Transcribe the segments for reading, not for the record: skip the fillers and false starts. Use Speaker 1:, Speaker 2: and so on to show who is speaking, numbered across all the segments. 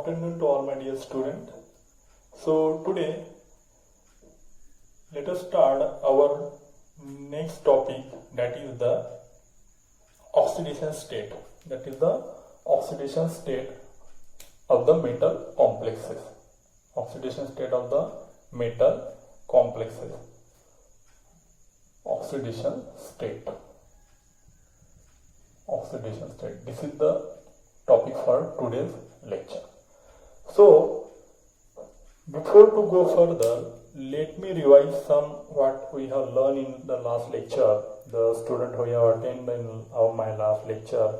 Speaker 1: afternoon to all my dear students. So today let us start our next topic, that is the oxidation state. That is the oxidation state of the metal complexes. Oxidation state of the metal complexes. Oxidation state. Oxidation state. This is the topic for today's lecture. So before to go further, let me revise some what we have learned in the last lecture. The student who have attended my last lecture,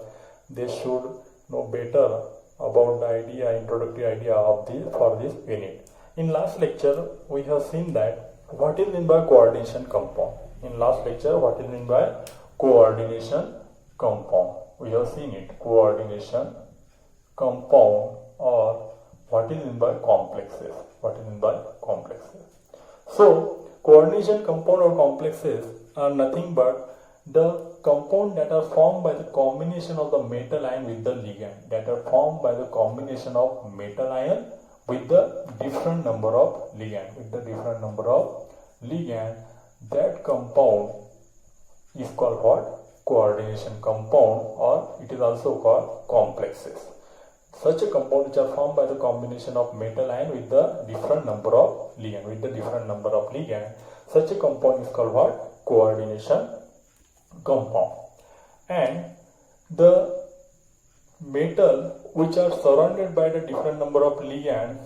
Speaker 1: they should know better about the idea, introductory idea of this for this unit. In last lecture, we have seen that what is meant by coordination compound. In last lecture, what is meant by coordination compound. We have seen it, coordination compound, or what is meant by complexes. What is meant by complexes. So coordination compound or complexes are nothing but the compound that are formed by the combination of the metal ion with the ligand. That are formed by the combination of metal ion with the different number of ligand. With the different number of ligand, that compound is called what? Coordination compound, or it is also called complexes. Such a compound which are formed by the combination of metal ion with the different number of ligand. With the different number of ligand, such a compound is called what? Coordination compound. And the metal which are surrounded by the different number of ligands,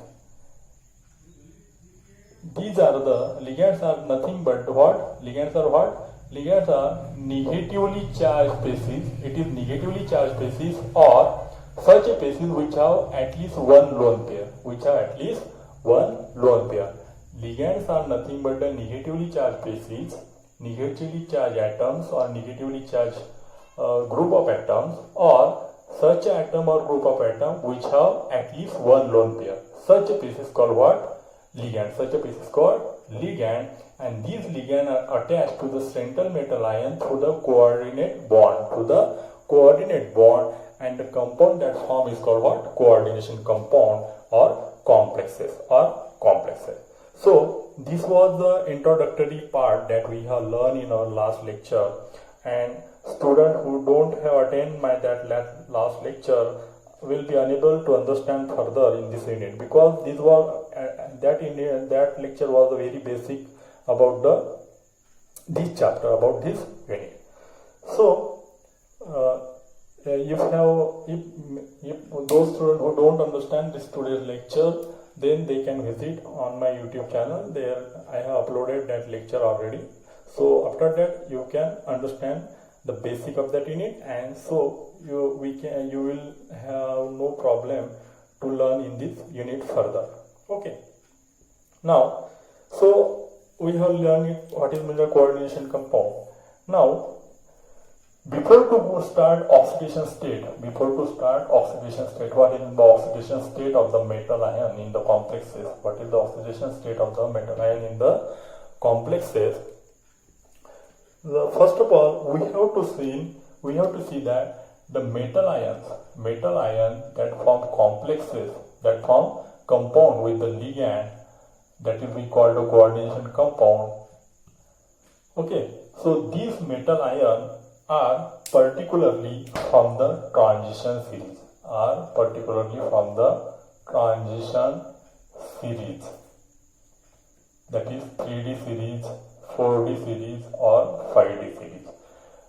Speaker 1: these are the ligands are nothing but what? Ligands are what? Ligands are negatively charged species. It is negatively charged species, or such a species which have at least one lone pair. Which have at least one lone pair. Ligands are nothing but the negatively charged species, negatively charged atoms or negatively charged group of atoms, or such an atom or group of atoms which have at least one lone pair. Such a species called what? Ligand. Such a species called ligand, and these ligands are attached to the central metal ion through the coordinate bond. Through the coordinate bond, and the compound that form is called what? Coordination compound or complexes So this was the introductory part that we have learned in our last lecture, and students who don't have attended that last lecture will be unable to understand further in this unit, because this was that lecture was very basic about this chapter, about this unit. So if those students who don't understand this today's lecture, then they can visit on my YouTube channel. There I have uploaded that lecture already. So after that you can understand the basic of that unit, and so you will have no problem to learn in this unit further. Okay. Now, so we have learned what is meant by coordination compound. Now, before to start oxidation state, what is the oxidation state of the metal ion in the complexes? What is the oxidation state of the metal ion in the complexes? First of all, we have to see that the metal ions that form complexes, that form compound with the ligand, that will be called a coordination compound. Okay, so these metal ions are particularly from the transition series. That is 3D series, 4D series, or 5D series.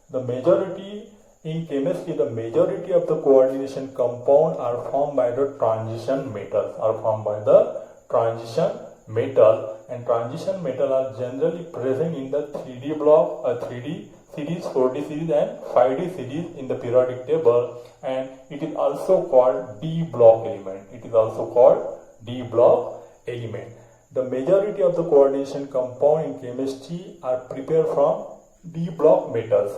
Speaker 1: The majority in chemistry, the majority of the coordination compound are formed by the transition metals. And transition metal are generally present in the 3D block, 3D series, 4D series, and 5D series in the periodic table, and it is also called D block element. The majority of the coordination compound in chemistry are prepared from D block metals,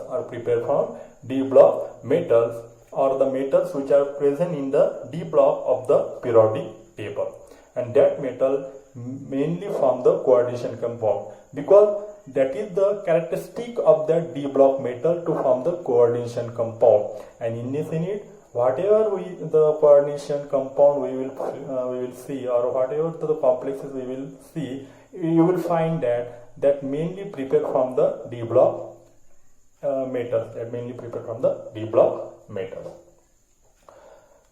Speaker 1: or the metals which are present in the D block of the periodic table, and that metal mainly from the coordination compound, because that is the characteristic of that D block metal to form the coordination compound. And in this unit whatever the coordination compound we will see, or whatever the complexes we will see, you will find that mainly prepared from the D block metals. That mainly prepared from the D block metals.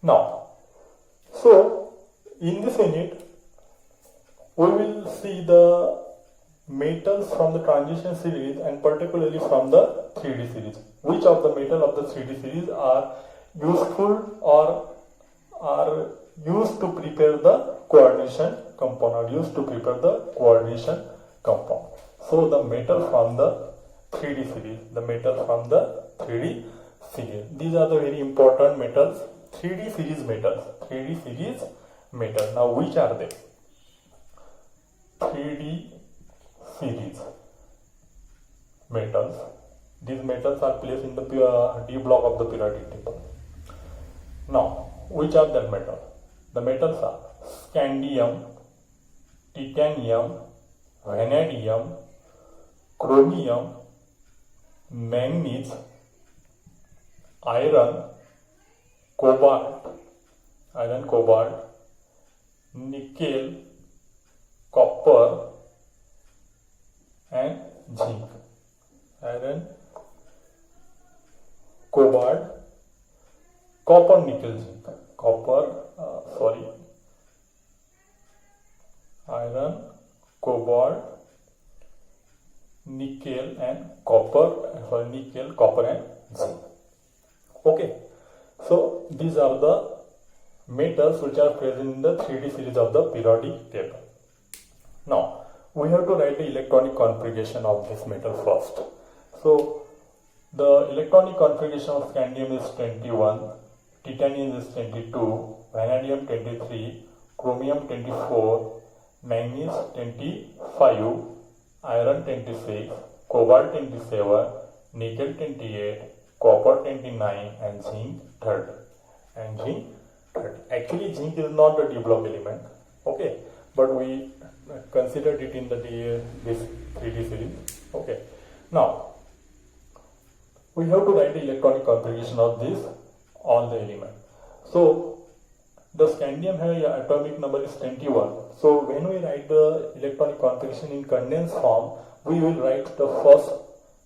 Speaker 1: Now, so in this unit, we will see the metals from the transition series and particularly from the 3D series. Which of the metal of the 3D series are useful or are used to prepare the coordination compound, or used to prepare the coordination compound. So the metal from the 3D series, the metal from the 3D series. These are the very important metals, 3D series metals, 3D series metal. Now which are they? 3D series metals. These metals are placed in the D block of the periodic table. Now, which are the metals? The metals are scandium, titanium, vanadium, chromium, manganese, iron, cobalt, nickel, copper, and zinc. Iron, cobalt, copper, nickel, zinc. Iron, cobalt, nickel, and copper. Nickel, copper, and zinc. Okay. So these are the metals which are present in the 3D series of the periodic table. Now we have to write the electronic configuration of this metal first. So the electronic configuration of scandium is 21, titanium is 22, vanadium 23, chromium 24, manganese 25, iron 26, cobalt 27, nickel 28, copper 29, and zinc 30. Actually, zinc is not the D block element, okay, but we considered it in the this 3D series. Okay, now we have to write the electronic configuration of this all the elements. So the scandium has atomic number is 21. So when we write the electronic configuration in condensed form, we will write the first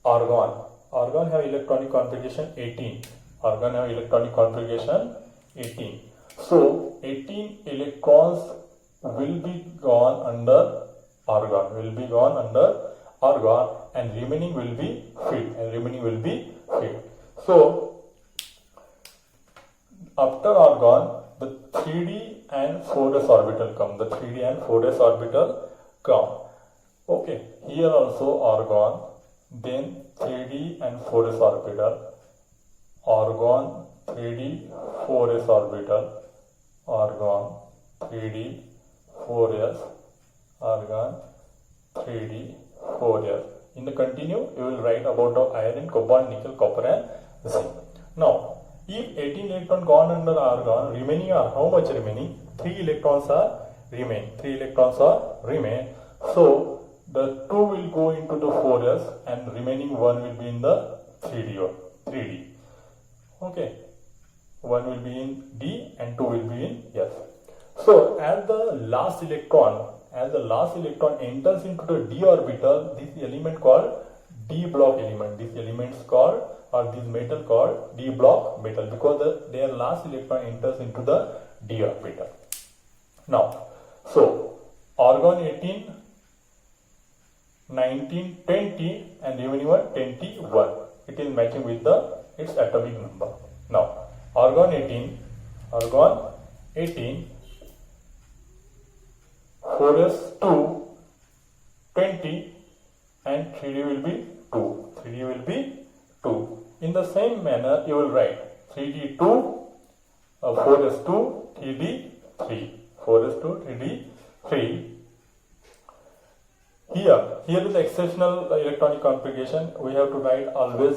Speaker 1: argon. Argon have electronic configuration 18. Argon have electronic configuration 18. So 18 electrons will be gone under argon, and remaining will be filled. So after argon, the 3d and 4s orbital come. Okay, here also argon, then 3d and 4s orbital, argon, 3d, 4s orbital, argon, 3d, 4s, argon, 3d, 4s. In the continue, you will write about the iron, cobalt, nickel, copper, and zinc. Now, if 18 electrons gone under argon, remaining are how much remaining? 3 electrons are remain. So the 2 will go into the 4s and remaining 1 will be in the 3d. Okay, 1 will be in D and 2 will be in S. So as the last electron enters into the D orbital, this element called D block element. This element is called, or this metal called D block metal, because their last electron enters into the D orbital. Now, so argon 18, 19, 20, and remaining one 21. It is matching with its atomic number. Now, argon 18, 4s 2, 20, and 3d will be 2. In the same manner, you will write 3d 2, 4s 2, 3d 3. 4s 2, 3d 3. Here is the exceptional electronic configuration. We have to write always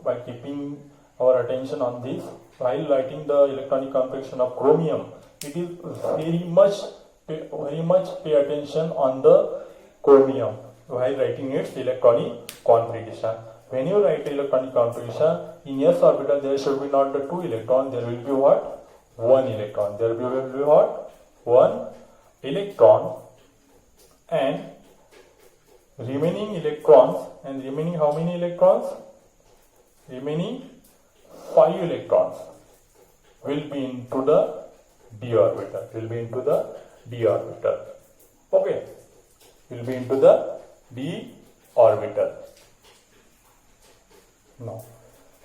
Speaker 1: by keeping our attention on this. While writing the electronic configuration of chromium, it is very much pay attention on the chromium while writing its electronic configuration. When you write electronic configuration, in s orbital there should be not the 2 electron, there will be what? 1 electron. There will be what? 1 electron, and remaining electrons, and remaining how many electrons? Remaining 5 electrons will be into the d orbital. Will be into the d orbital. Okay. Will be into the d orbital. Now,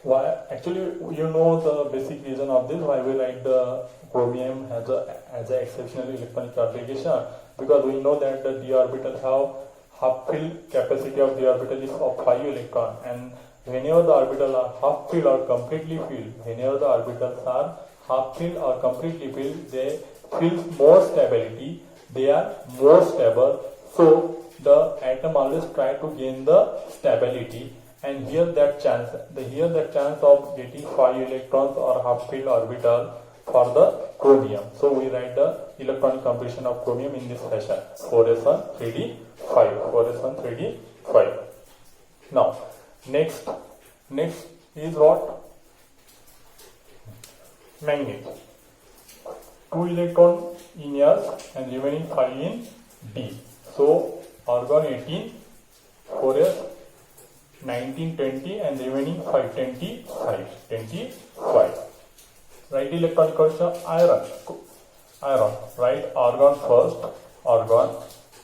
Speaker 1: why? Actually, you know the basic reason of this. Why we write the chromium as a exceptional electronic configuration? Because we know that the d orbital have half filled capacity of the orbital is of 5 electron, and whenever the orbital are half filled or completely filled, whenever the orbitals are half filled or completely filled, they feel more stability, they are more stable, so the atom always try to gain the stability, and here that chance of getting 5 electrons or half filled orbital for the chromium. So we write the electronic composition of chromium in this fashion: 4s1 3d 5, 4s1 3d 5. Now next is what? Manganese. 2 electron in S and remaining 5 in D. So argon 18, 4s 19, 20 and remaining 5, 25. Right electronic condition iron. Right, argon first, argon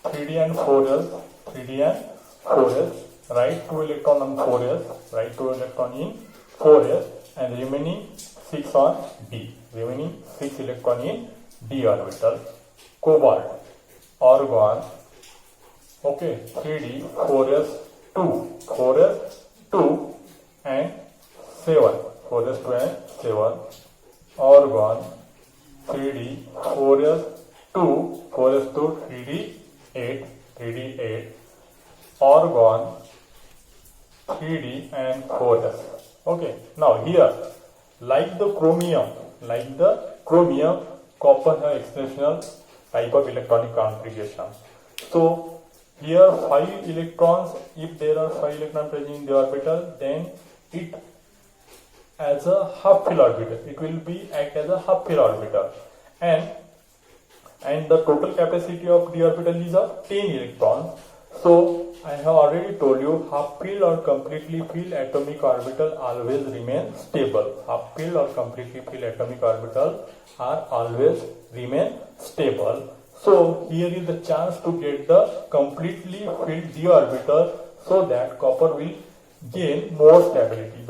Speaker 1: 3d and 4s, 3d and 4s. Right 2 electron on 4s, right 2 electron in 4s and remaining 6 on D. Remaining 6 electron in D orbital. Cobalt, argon, okay, 3d, 4s 2 and 7, 4s 2 and 7. Argon 3d, 4s 2, 3d 8, argon 3d and 4s. Okay, now here like the chromium, copper has exceptional type of electronic configuration. So here 5 electrons, if there are 5 electrons present in the orbital, then it as a half fill orbital, it will be act as a half fill orbital, and the total capacity of the orbital is of 10 electrons. So I have already told you, half filled or completely filled atomic orbital always remain stable. Half filled or completely filled atomic orbital are always remain stable. So here is the chance to get the completely filled d orbital, so that copper will gain more stability.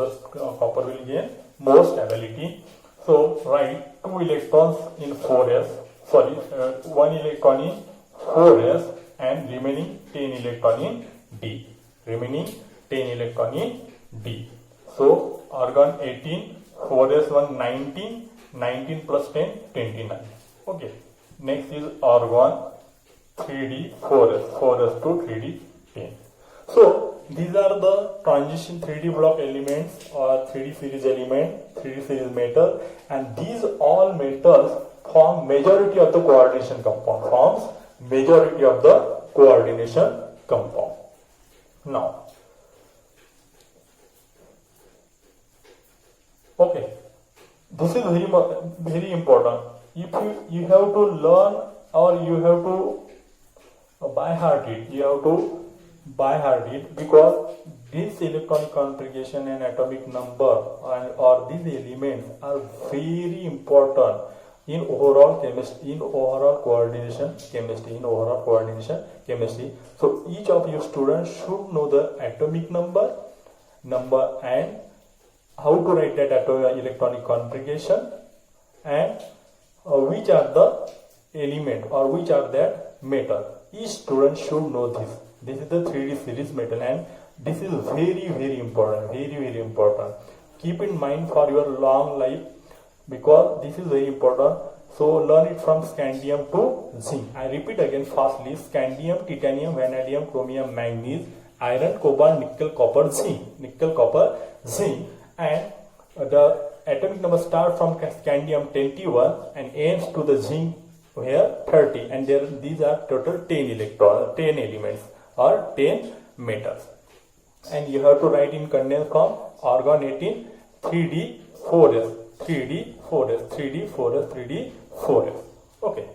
Speaker 1: So write 2 electrons in 4s, 1 electron in 4s and remaining 10 electron in D. So argon 18, 4s1 19 plus 10 29. Okay. Next is argon 3d 4s 2 3d 10. So these are the transition 3D block elements or 3D series element, 3D series metal, and these all metals form majority of the coordination compound. Now, okay, this is very important. If you have to learn, or you have to by heart it, because this electronic configuration and atomic number or these elements are very important in overall chemistry, in overall coordination chemistry. So each of you students should know the atomic number and how to write that electronic configuration, and which are the element or which are that metal. Each student should know this. This is the 3D series metal, and this is very important. Keep in mind for your long life, because this is very important. So learn it from scandium to zinc. I repeat again fastly: scandium, titanium, vanadium, chromium, manganese, iron, cobalt, nickel, copper, zinc, and the atomic number start from scandium 21 and ends to the zinc here 30, and these are total 10 elements or 10 metals. And you have to write in condensed form: argon 18, 3D 4s, 3D 4s, 3D 4s, 3D 4s. Okay.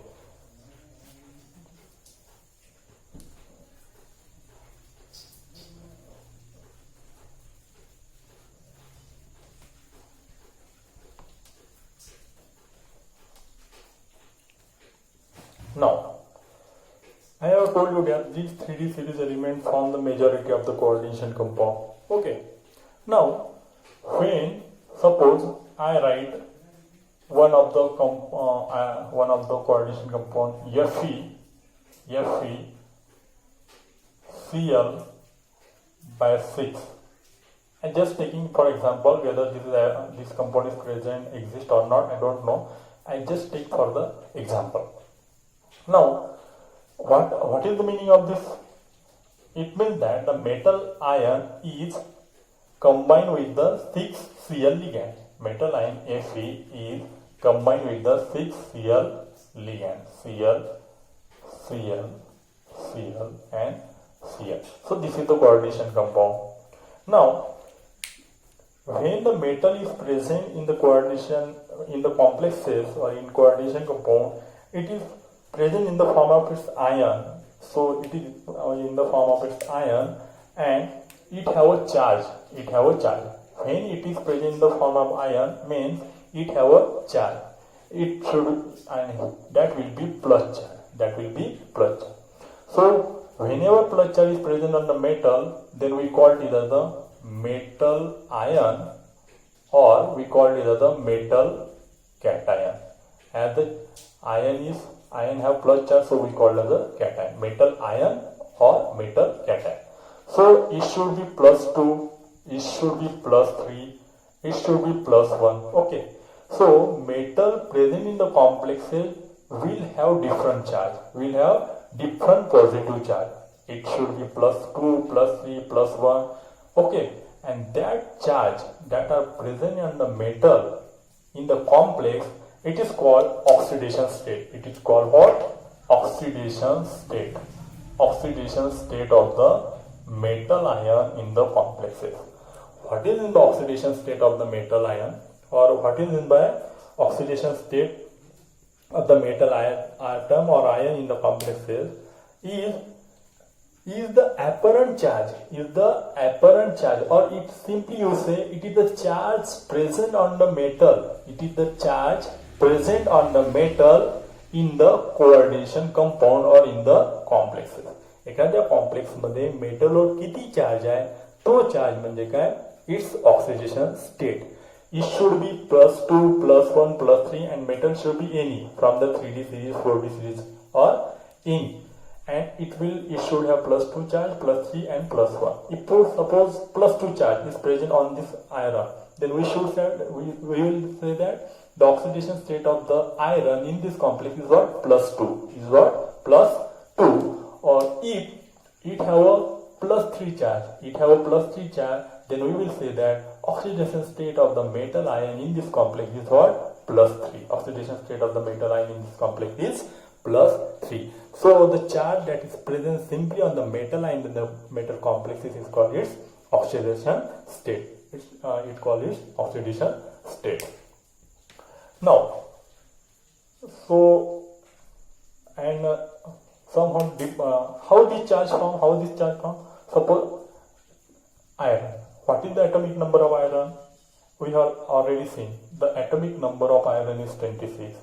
Speaker 1: Now, I have told you that these 3D series elements form the majority of the coordination compound. Okay. Now, when suppose I write one of the coordination compound Fe Cl by 6. I'm just taking for example whether this compound is present, exist or not. I don't know. I just take for the example. Now, what is the meaning of this? It means that the metal ion is combined with the 6Cl ligand. Metal ion Fe is combined with the 6Cl ligand. Cl and Cl. So this is the coordination compound. Now, when the metal is present in the coordination in the complexes or in coordination compound, it is present in the form of its ion. So it is in the form of its ion and it have a charge. When it is present in the form of ion means it have a charge. It should, and that will be plus charge. So whenever plus charge is present on the metal, then we call it as the metal ion, or we call it as the metal cation. As the ion have plus charge, so we call it as a cation, metal ion or metal cation. So it should be +2, it should be +3, it should be +1. Okay. So metal present in the complexes will have different charge, will have different positive charge. It should be +2, +3, +1. Okay. And that charge that are present in the metal in the complex, it is called oxidation state. It is called what? Oxidation state. Oxidation state of the metal ion in the complexes. What is in the oxidation state of the metal ion, or what is in by oxidation state of the metal atom or ion in the complexes is the apparent charge, or it simply you say it is the charge present on the metal. It is the charge present on the metal in the coordination compound or in the complexes. एखाद्या complex मध्ये मेटलवर किती charge आहे तो charge म्हणजे काय? It's oxidation state. It should be +2, +1, +3 and metal should be any from the 3D series, 4D series or any. And it should have +2 charge, +3 and +1. If suppose +2 charge is present on this iron, then we will say that the oxidation state of the iron in this complex is what? +2. Is what? +2. Or if it have a +3 charge, then we will say that oxidation state of the metal ion in this complex is what? +3. Oxidation state of the metal ion in this complex is +3. So the charge that is present simply on the metal ion in the metal complexes is called its oxidation state. It called its oxidation state. Now, so and somehow how this charge form? Suppose iron. What is the atomic number of iron? We have already seen the atomic number of iron is 26.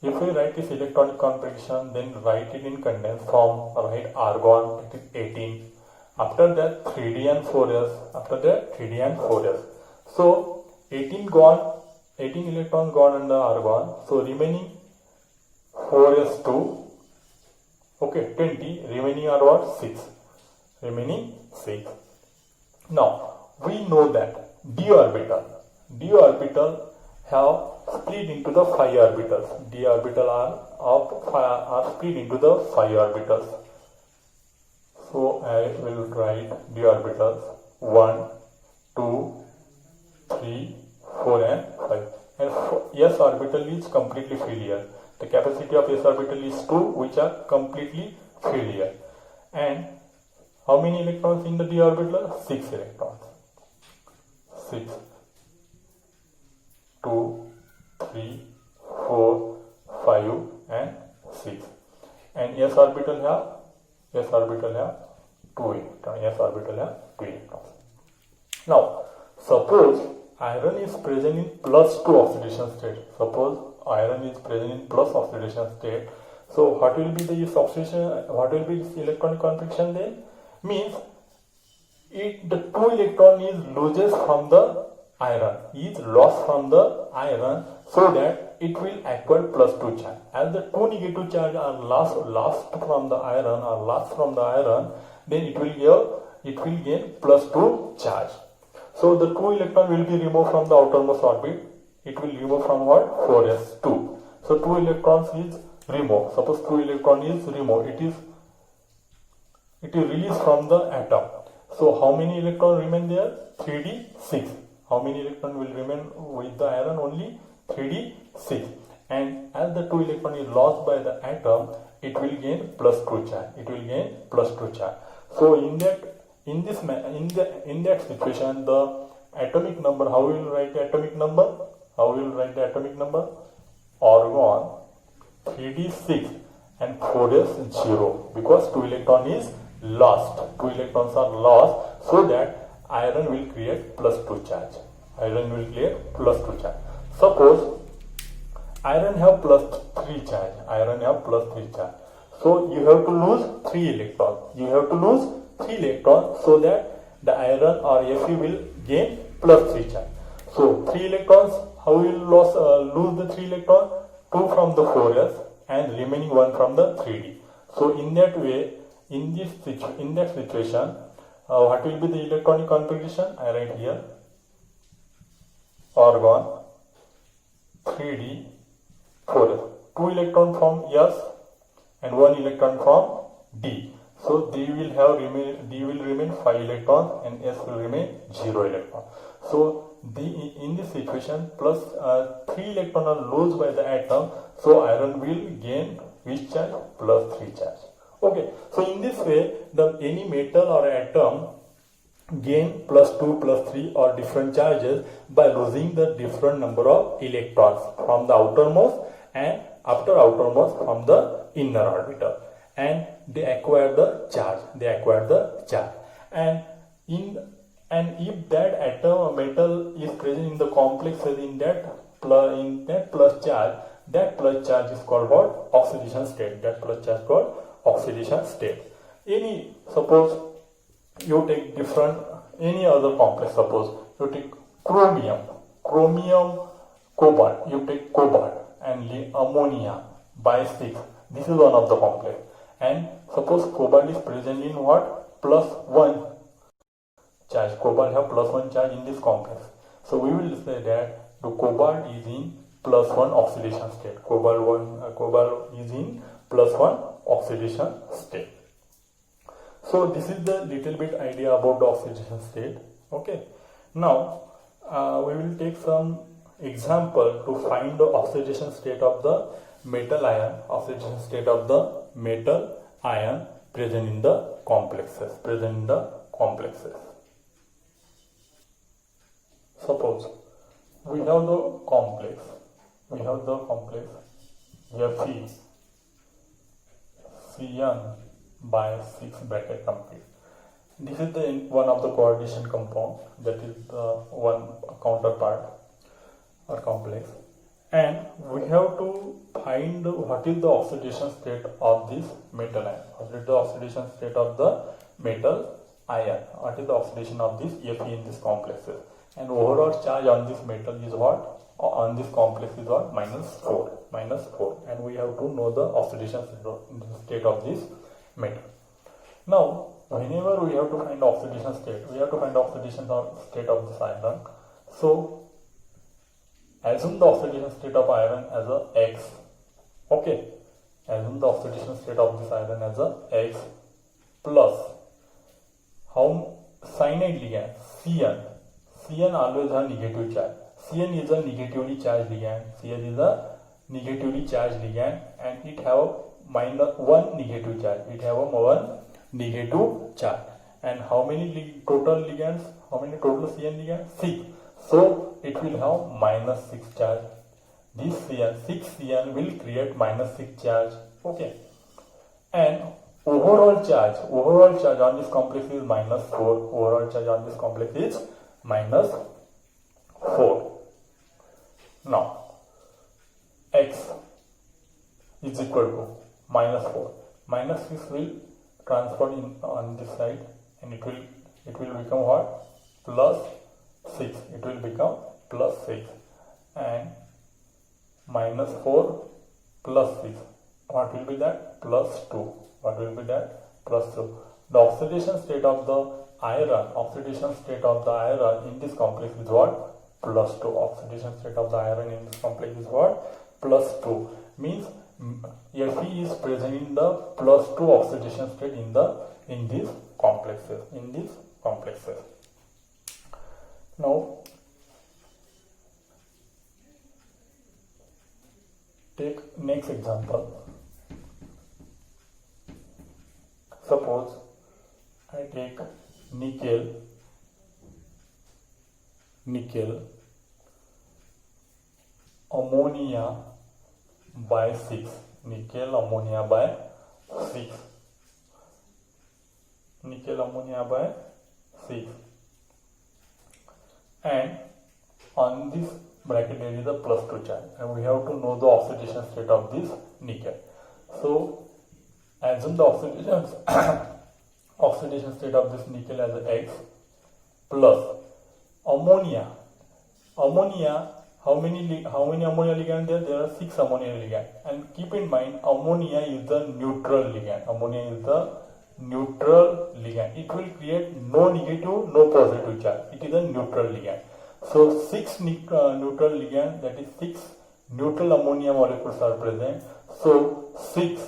Speaker 1: If we write this electronic configuration, then write it in condensed form. Write argon, it is 18. After that 3D and 4s. So 18 electrons gone under argon. So remaining 4s2. Okay, 20. Remaining are what? 6. Now we know that d orbital have split into the 5 orbitals. D orbital are split into the 5 orbitals. So I will write d orbitals 1, 2, 3, 4 and 5. And s orbital is completely filled here. The capacity of s orbital is 2, which are completely filled here. And how many electrons in the d orbital? 6 electrons. 6. 2, 3, 4, 5 and 6. And s orbital have 2 electrons. Now suppose iron is present in +2 oxidation state. So what will be this oxidation? What will be this electronic configuration then? Means the 2 electron is lost from the iron, so that it will acquire +2 charge. As the 2 negative charge are lost from the iron, then it will gain +2 charge. So the 2 electron will be removed from the outermost orbit. It will remove from what? 4s2. So 2 electrons is removed. Suppose 2 electron is removed. It is released from the atom. So how many electrons remain there? 3d6. How many electrons will remain with the iron? Only 3d6. And as the 2 electron is lost by the atom, it will gain +2 charge. So in that situation, the atomic number, how we will write the atomic number? Argon 3d6 and 4s 0, because 2 electron is lost. 2 electrons are lost, so that iron will create +2 charge. Suppose iron have +3 charge. So you have to lose 3 electrons. So that the iron or Fe will gain +3 charge. So 3 electrons, how will lose the 3 electrons? 2 from the 4s and remaining 1 from the 3d. So in that way, in that situation, what will be the electronic configuration? I write here argon 3d 4s, 2 electron from S and 1 electron from D. So D will remain 5 electrons and S will remain 0 electron. So in this situation, plus 3 electrons are lost by the atom, so iron will gain which charge? +3 charge. Okay, so in this way, any metal or atom gain +2, +3 or different charges by losing the different number of electrons from the outermost and after outermost from the inner orbital, and they acquire the charge. And if that atom or metal is present in the complexes in that plus charge, that plus charge is called what? Oxidation state. Suppose you take any other complex. Suppose you take chromium, cobalt. You take cobalt and ammonia by 6. This is one of the complex. And suppose cobalt is present in what? +1 charge. Cobalt have +1 charge in this complex. So we will say that the cobalt is in +1 oxidation state. Cobalt is in +1 oxidation state. So this is the little bit idea about the oxidation state. Okay. Now we will take some example to find the oxidation state of the metal ion. Present in the complexes. Suppose we have the complex. Fe Cn by 6 bracket complete. This is one of the coordination compound, that is the one counterpart or complex, and we have to find what is the oxidation state of this metal ion. What is the oxidation state of the metal ion? What is the oxidation of this Fe in this complexes? And overall charge on this metal is what? On this complex is what? -4. And we have to know the oxidation state of this metal. Now, whenever we have to find oxidation state, we have to find oxidation state of this iron. So, assume the oxidation state of iron as a X. Okay. Assume the oxidation state of this iron as a X plus cyanide ligand Cn. Cn always have negative charge. Cn is a negatively charged ligand. And it have -1 negative charge. And how many total ligands? How many total Cn ligands? 6. So it will have minus 6 charge. This Cn, 6 Cn will create minus 6 charge. Okay. And overall charge on this complex is minus 4. Overall charge on this complex is minus 4. Now X is equal to minus 4. Minus 6 will transfer in on this side, and it will become what? Plus 6. It will become plus 6. And minus 4 plus 6. What will be that? Plus 2. What will be that? Plus 2. The oxidation state of the iron in this complex is what? Plus 2. Oxidation state of the iron in this complex is what? Plus 2. Means Fe is present in the plus 2 oxidation state in these complexes. Now take next example. Suppose I take nickel ammonia by 6. Nickel ammonia by 6. And on this bracket there is a plus 2 charge, and we have to know the oxidation state of this nickel. So assume the oxidation state of this nickel as X plus ammonia. How many ammonia ligand there? There are 6 ammonia ligand, and keep in mind ammonia is the neutral ligand. It will create no negative, no positive charge. It is a neutral ligand. So 6 neutral ligand, that is 6 neutral ammonia molecules are present. So 6,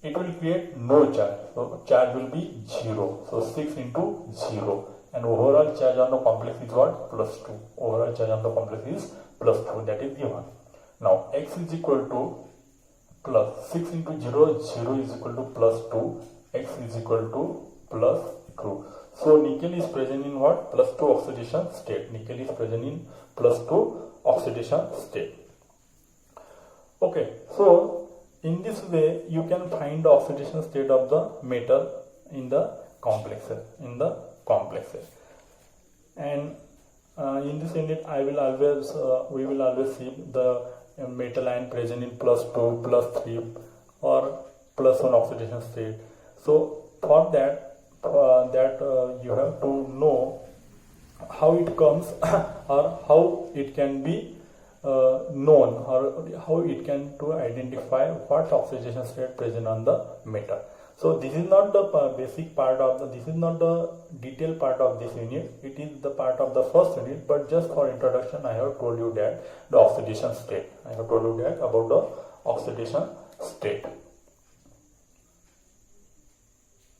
Speaker 1: it will create no charge. So charge will be 0. So 6 into 0. And overall charge on the complex is what? Plus 2. Overall charge on the complex is plus 2. That is given. Now X is equal to plus 6 into 0. 0 is equal to plus 2. X is equal to plus 2. So nickel is present in what? Plus 2 oxidation state. Nickel is present in plus 2 oxidation state. Okay. So in this way you can find the oxidation state of the metal in the complexes. And in this unit we will always see the metal ion present in plus 2, plus 3 or plus 1 oxidation state. So for that you have to know how it comes or how it can be known, or how it can to identify what oxidation state present on the metal. So this is not the basic part of this is not the detailed part of this unit. It is the part of the first unit, but just for introduction I have told you that the oxidation state. I have told you that about the oxidation state.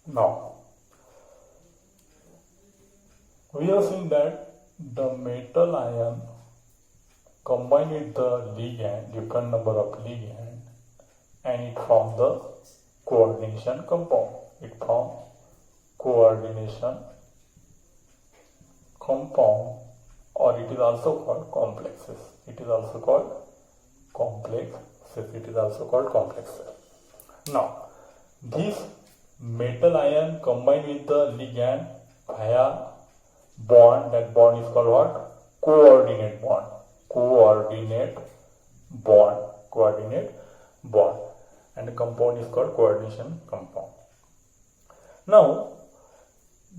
Speaker 1: Now we have seen that the metal ion combine with the ligand, different number of ligand, and it forms the coordination compound. It forms coordination compound, or it is also called complexes. Now this metal ion combined with the ligand via bond. That bond is called what? Coordinate bond. And the compound is called coordination compound. Now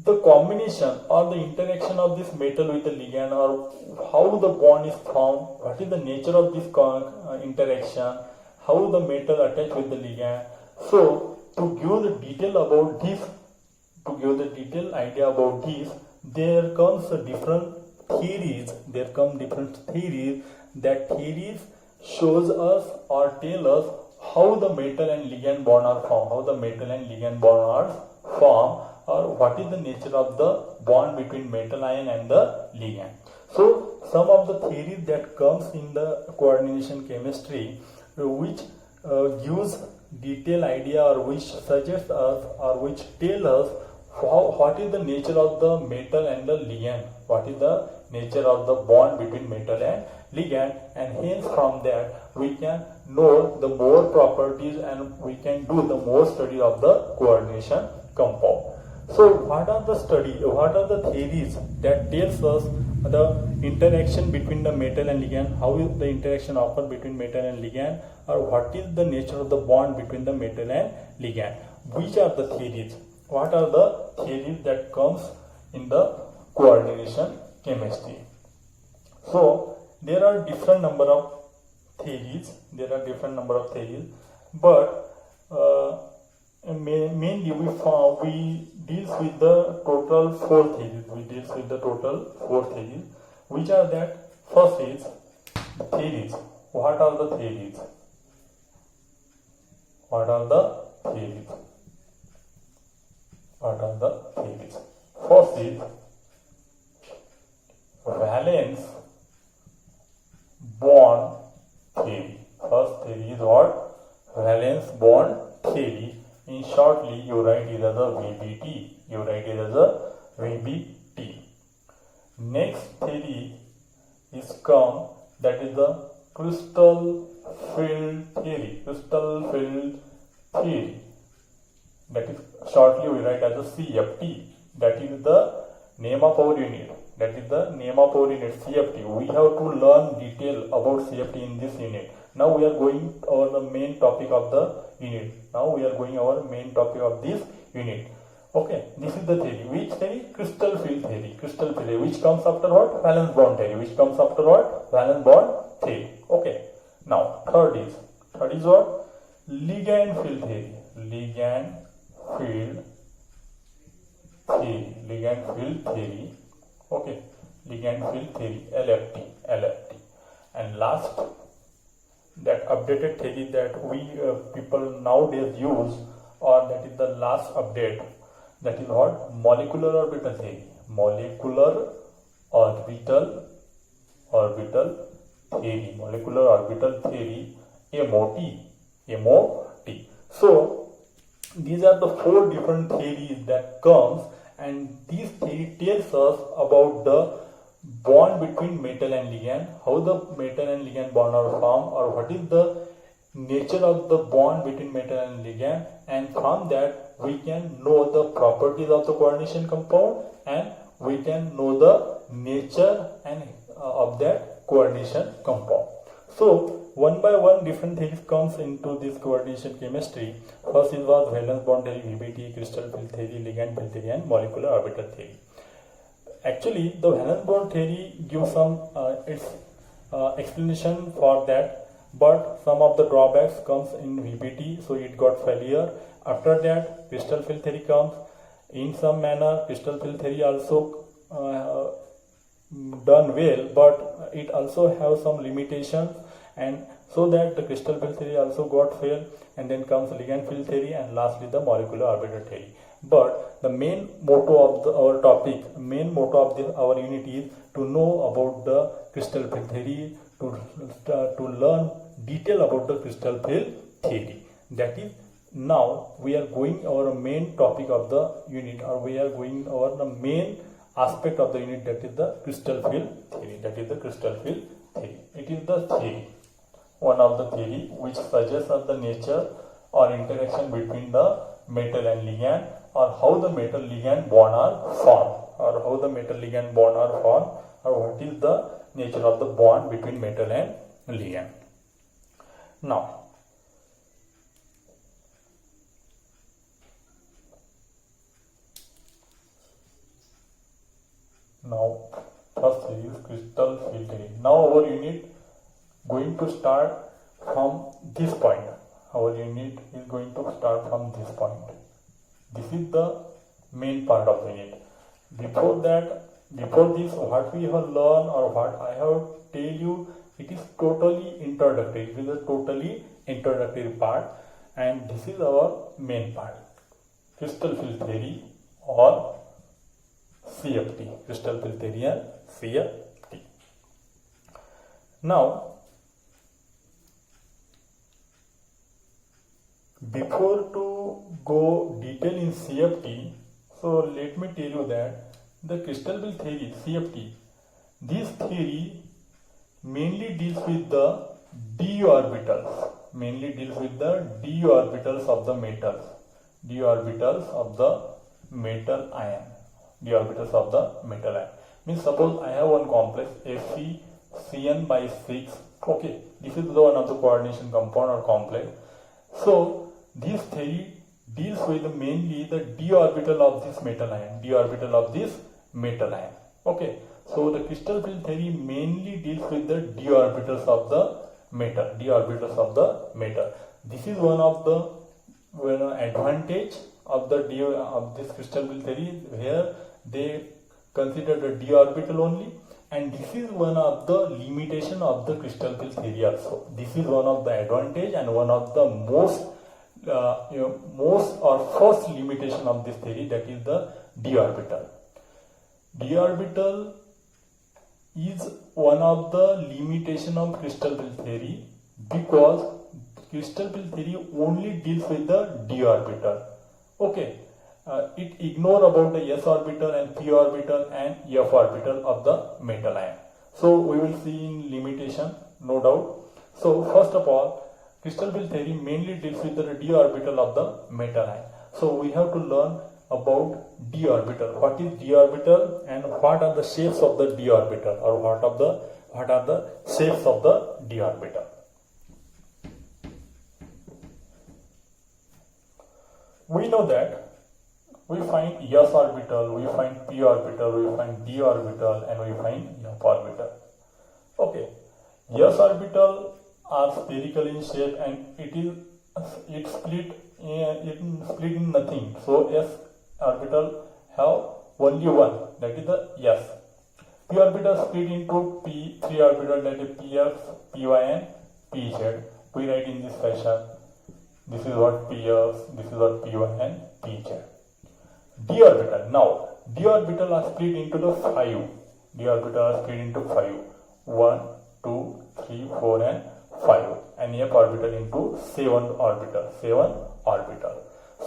Speaker 1: the combination or the interaction of this metal with the ligand, or how the bond is formed, what is the nature of this interaction, how the metal attach with the ligand. So to give the detail about this, to give the detailed idea about this, there comes different theories. That theories shows us or tell us how the metal and ligand bond are formed, or what is the nature of the bond between metal ion and the ligand. So some of the theories that comes in the coordination chemistry, which gives detailed idea, or which suggests us or which tell us what is the nature of the metal and the ligand, what is the nature of the bond between metal and ligand, and hence from that we can know the more properties and we can do the more study of the coordination compound. So what are the theories that tells us the interaction between the metal and ligand, how is the interaction occur between metal and ligand, or what is the nature of the bond between the metal and ligand? Which are the theories? What are the theories that comes in the coordination chemistry? So there are different number of theories. But mainly we deals with the total four theories. Which are that? First is theories. What are the theories? First is valence bond theory. First theory is what? Valence bond theory. In shortly, you write it as a VBT. Next theory is that is the crystal field theory. That is shortly we write as a CFT. That is the name of our unit. CFT. We have to learn detail about CFT in this unit. Now we are going over the main topic of the unit. Okay, this is the theory. Which theory? Crystal field theory. Which comes after what? Valence bond theory. Okay. Now third is what? Ligand field theory. Okay. Ligand field theory. LFT. And last, that updated theory that we people nowadays use, or that is the last update, that is what? Molecular orbital theory. Molecular orbital theory, MOT. So these are the four different theories that comes, and this theory tells us about the bond between metal and ligand, how the metal and ligand bond are formed, or what is the nature of the bond between metal and ligand, and from that we can know the properties of the coordination compound, and we can know the nature and of that coordination compound. So one by one different things comes into this coordination chemistry. First is was valence bond theory, VBT, crystal field theory, ligand field theory, and molecular orbital theory. Actually, the valence bond theory gives some its explanation for that, but some of the drawbacks comes in VBT, so it got failure. After that, crystal field theory comes. In some manner, crystal field theory also done well, but it also have some limitations, and so that the crystal field theory also got failed. And then comes ligand field theory, and lastly the molecular orbital theory. But the main motto of our unit is to know about the crystal field theory, to learn detail about the crystal field theory. That is, now we are going over a main topic of the unit, or we are going over the main aspect of the unit, that is the crystal field theory. It is the theory, one of the theory which suggests the nature or interaction between the metal and ligand, or how the metal ligand bond are formed, or what is the nature of the bond between metal and ligand. Now first is crystal field theory. Now our unit going to start from this point. This is the main part of the unit. Before this, what we have learned, or what I have tell you, it is totally introductory. It is a totally introductory part, and this is our main part, crystal field theory or CFT. Crystal field theory and CFT. Now, before to go detail in CFT, so let me tell you that the crystal field theory, CFT, This theory mainly deals with the d orbitals, of the metals, d orbitals of the metal ion, means suppose I have one complex FeCN by 6. Okay, this is the one of the coordination compound or complex. So this theory deals with mainly the d orbital of this metal ion, Okay, so the crystal field theory mainly deals with the d orbitals of the metal, This is one of the advantage of this crystal field theory, where they consider the d orbital only, and this is one of the limitation of the crystal field theory also. This is one of the advantage and one of the most first limitation of this theory, that is the d orbital. D orbital is one of the limitation of crystal field theory, because crystal field theory only deals with the d orbital. Okay, it ignore about the s orbital and p orbital and f orbital of the metal ion. So we will see in limitation, no doubt. So first of all, crystal field theory mainly deals with the d orbital of the metal ion. So we have to learn about d orbital. What is d orbital and what are the shapes of the d orbital, or what are the shapes of the d orbital? We know that we find s orbital, we find p orbital, we find d orbital, and we find f orbital. Okay, s orbital are spherical in shape, and it split in nothing. So s orbital have only one, that is the s. P orbital split into three orbital, that is px, py, and pz. We write in this fashion. This is what px, this is what py, and pz. D orbital. Now d orbital are split into the 5. 1, 2, 3, 4, and 5, and f orbital into 7 orbital.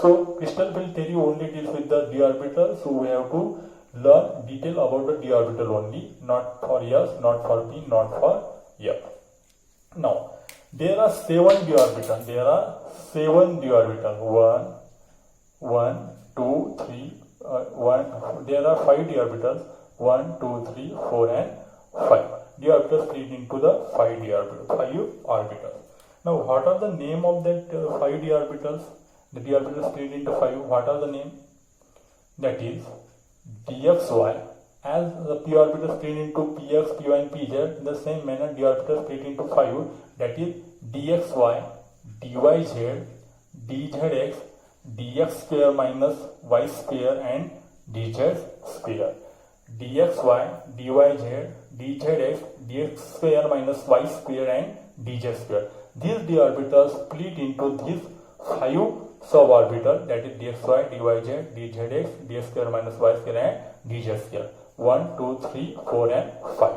Speaker 1: So crystal field theory only deals with the d orbital, so we have to learn detail about the d orbital only, not for s, not for p, not for f. Now there are 7 d orbital. 1, 2, 3, 1. There are 5 d orbitals. 1, 2, 3, 4, and 5. D orbitals split into the 5 orbitals. Now what are the name of that 5 d orbitals? The d orbitals split into 5. What are the name? That is dxy. As the p orbital split into px, py, and pz, in the same manner d orbital split into 5. That is dxy, dyz, dzx, dx square minus y square, and dz square. dxy, dyz, dzx, dx square minus y square, and dz square. These d orbitals split into these 5 suborbital, that is dxy, dyz, dzx, dx square minus y square, and dz square. 1, 2, 3, 4, and 5.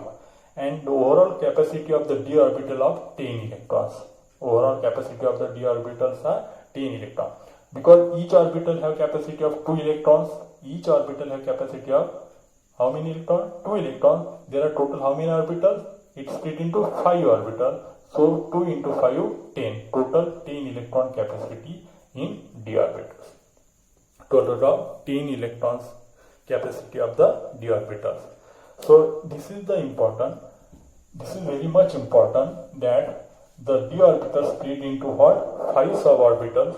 Speaker 1: And the overall capacity of the d orbital of 10 electrons. Overall capacity of the d orbitals are 10 electrons. Because each orbital have capacity of 2 electrons. Each orbital have capacity of how many electrons? 2 electrons. There are total how many orbitals? It split into 5 orbitals. So 2 into 5, 10. Total 10 electron capacity in d orbitals. Total of 10 electrons capacity of the d orbitals. So this is very much important, that the d orbitals split into what? 5 suborbital,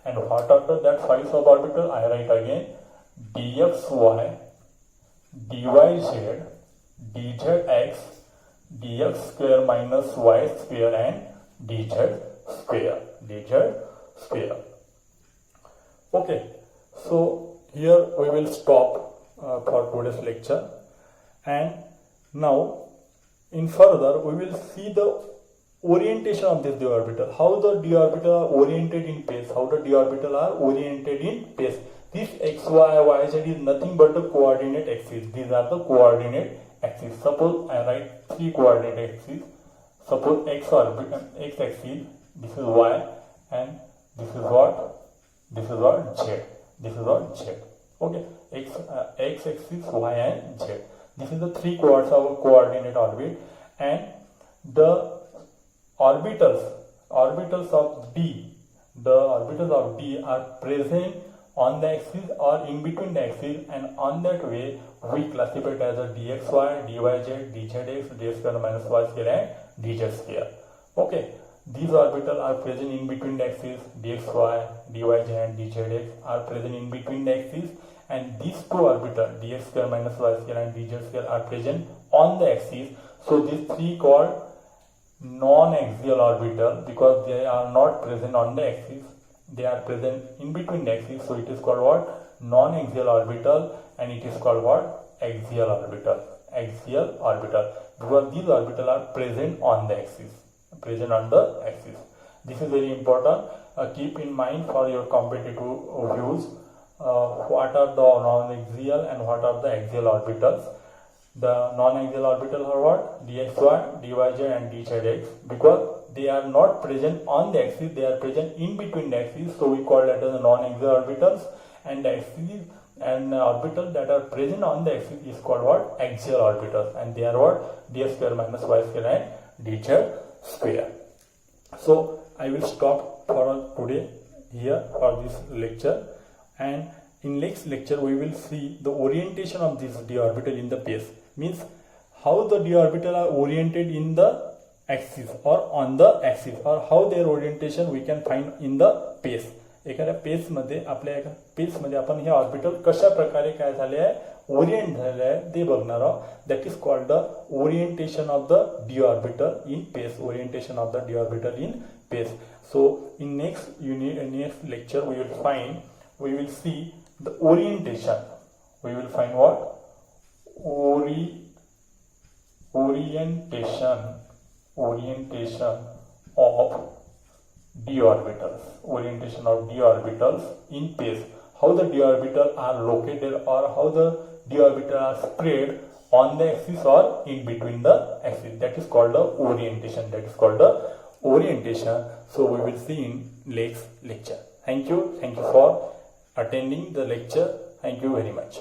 Speaker 1: and what are that 5 suborbital? I write again: dxy, dyz, dzx, dx square minus y square, and dz square. Okay, so here we will stop for today's lecture, and now in further we will see the orientation of this d orbital, how the d orbital are oriented in space, This x, y, y, z is nothing but the coordinate axis. These are the coordinate axis. Suppose I write 3 coordinate axes. Suppose x axis, this is y, and this is what? Z. Okay, x axis, y, and z. This is the 3 coordinate orbit, and the orbitals of D, are present on the axis or in between the axis, and on that way we classify it as a dxy, dyz, dzx, d square minus y square and dz square. Okay, these orbitals are present in between the axis, dxy, dyz and dzx are present in between the axis, and these two orbitals, dx square minus y square and dz square, are present on the axis. So these 3 called non-axial orbital because they are not present on the axis, they are present in between the axis. So it is called what? Non-axial orbital, and it is called what? Axial orbital. Axial orbital, because these orbitals are present on the axis. This is very important. Keep in mind for your competitive views what are the non-axial and what are the axial orbitals. The non-axial orbitals are what? dxy, dyz and dzx, because they are not present on the axis, they are present in between the axis. So we call that as the non-axial orbitals, and the axis and orbitals that are present on the axis is called what? Axial orbitals, and they are what? d square minus y square and dz square. So I will stop for today here for this lecture, and in next lecture we will see the orientation of this d orbital in the space. Means how the d orbital are oriented in the axis or on the axis, or how their orientation we can find in the space. एखाद्या pace मध्ये आपण हे orbital कशा प्रकारे काय झाले आहे, Orient झाले आहे ते बघणार आहोत. That is called the orientation of the D orbital in space. Orientation of the D orbital in space. So in next lecture we will see the orientation. We will find what? Orientation of d orbitals. Orientation of d orbitals in space. How the d orbitals are located, or how the d orbitals are spread on the axis or in between the axis. That is called the orientation. So we will see in next lecture. Thank you for attending the lecture. Thank you very much.